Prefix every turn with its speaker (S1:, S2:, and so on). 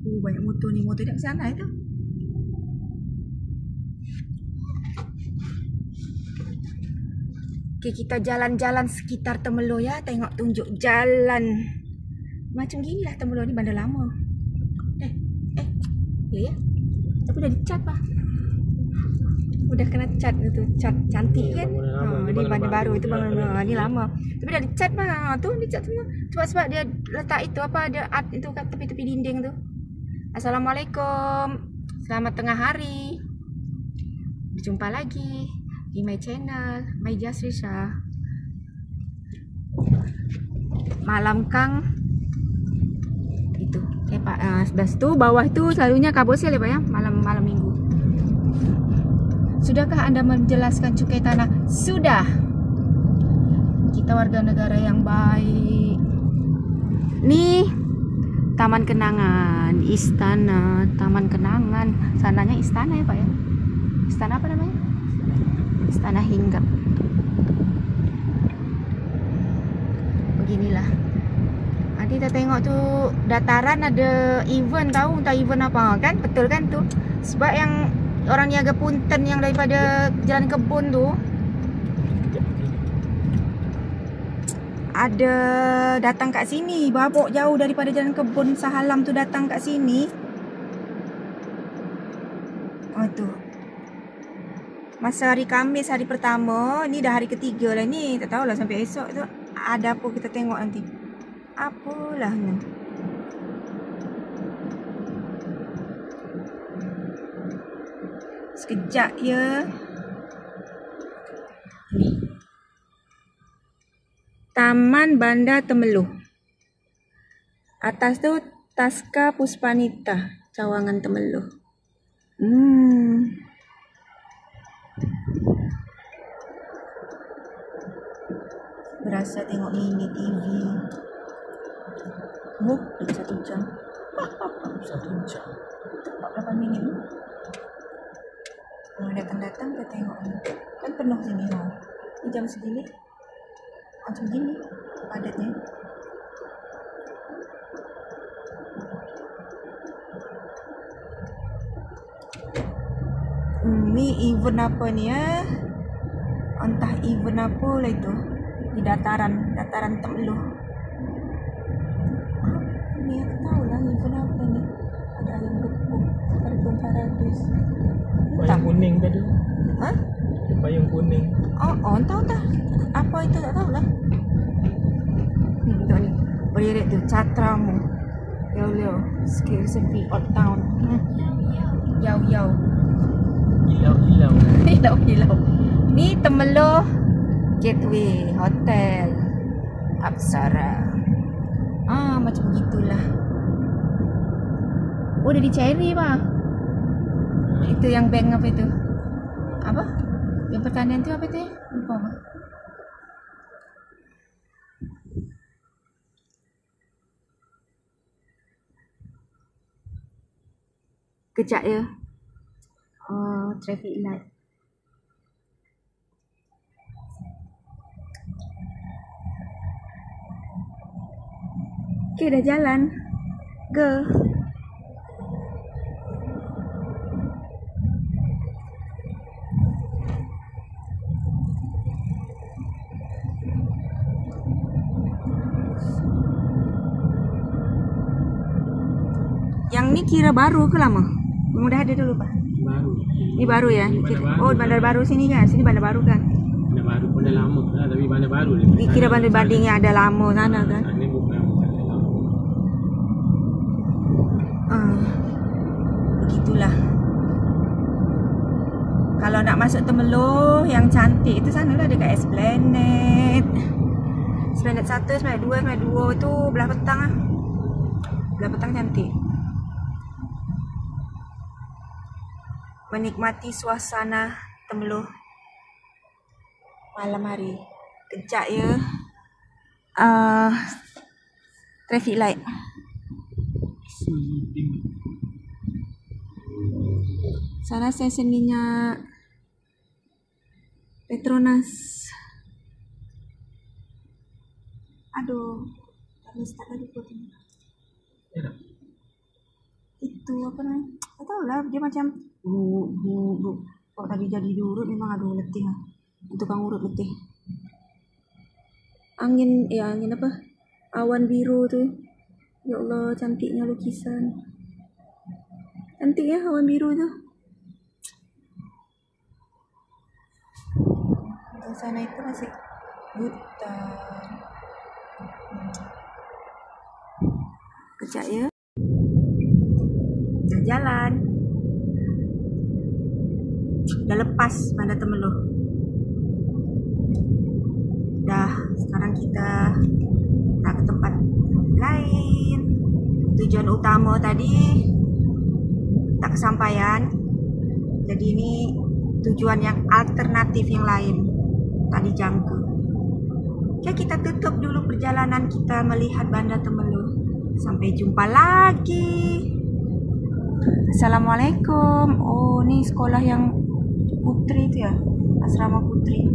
S1: Banyak motor ni. Motor dah ke sana itu. Okay, kita jalan-jalan sekitar Temerloh ya. Tengok tunjuk jalan. Macam gini lah Temerloh ni, bandar lama. Ya. Tapi dah dicat lah. Udah kena cat tu, cat cantik kan. Ni bandar baru, itu bangunan ni lama. Tapi dah dicat lah. Tu dicat semua. Sebab dia letak itu apa, ada art itu kat tepi-tepi dinding tu. Assalamualaikum. Selamat tengah hari. Berjumpa lagi di my channel, My Jasrisha. Malam Kang itu. Pak, sebelah situ, bawah itu selalunya Kabosel ya Pak ya, malam minggu. Sudahkah Anda menjelaskan cukai tanah? Sudah. Kita warga negara yang baik. Nih, Taman Kenangan, Istana, Taman Kenangan. Sananya istana ya Pak ya. Istana apa namanya? Istana Hinggap. Beginilah. Nanti kita tengok tu dataran ada event, tahu entah event apa kan? Betul kan tu? Sebab yang orang niaga punten yang daripada Jalan Kebun tu ada datang kat sini, babok jauh daripada Jalan Kebun Sahalam tu datang kat sini. Oh tu. Masa hari Khamis, hari pertama, ni dah hari ketiga lah ni. Tak tahulah sampai esok tu ada apa, kita tengok nanti. Apalah ni. Sekejap ya. Ni. Taman Bandar Temerloh. Atas tu Taska Puspanita, Cawangan Temerloh. Berasa tengok mini TV. Oh, 1 jam.
S2: 1 jam.
S1: 48 minit. Datang-datang kita tengok ni. Kan penuh sini. Ni jam segini. Macam gini padatnya. Ni event apa ni ya? Entah event apa lah itu. Di dataran Temerloh. Ni aku tahu lah event apa ni. Ada ayam gepuk, Partum Paradis.
S2: Payung kuning tadi.
S1: Ha?
S2: Payung kuning.
S1: Oh, tahu tak? Apa itu tak tahulah. Tengok ni. Beririk tu Catramu. Yo. Skill sepi Old Town. Yau. Hilau. Ni Temerloh Gateway Hotel Apsara. Macam begitulah. Oh, dah dicari bah. Itu yang bank apa itu? Apa? Yang pertanian tu apa tu? Lupa bah. Kejap ya. Traffic light. Okay, dah jalan. Go. Yang ni kira baru ke lama? Yang dah ada dulu Pak?
S2: Baru.
S1: Ni baru ya? Oh, bandar baru sini kan? Sini bandar baru kan?
S2: Bandar baru pun dah lama lah, tapi bandar baru ni.
S1: Ni kira banding yang ada lama sana kan?
S2: Ini bukan lama.
S1: Begitulah. Kalau nak masuk Temerloh yang cantik itu sana lah dekat Esplanade. Esplanade 1, Esplanade 2, Esplanade 2 tu belah petang lah. Belah petang cantik. Menikmati suasana Temerloh malam hari. Kejap ya. Traffic light. Sana stesen minyak Petronas. Aduh, tak start lagi pun. itu apa namanya? Tak tahulah, dia macam kok tadi jadi diurut memang aduh letih lah. Tukang urut letih. Angin apa? Awan biru tu. Ya Allah, cantiknya lukisan. Cantik ya awan biru tu. Di sana itu masih hutan. Kejap ya. Dah jalan. Dah lepas Bandar Temeloh. Dah, sekarang kita nak ke tempat lain. Tujuan utama tadi tak kesampaian. Jadi ini tujuan yang alternatif yang lain tak dijangka. Okay, kita tutup dulu perjalanan kita melihat Bandar Temeloh. Sampai jumpa lagi. Assalamualaikum. Oh, ni sekolah yang putri tu ya, asrama putri.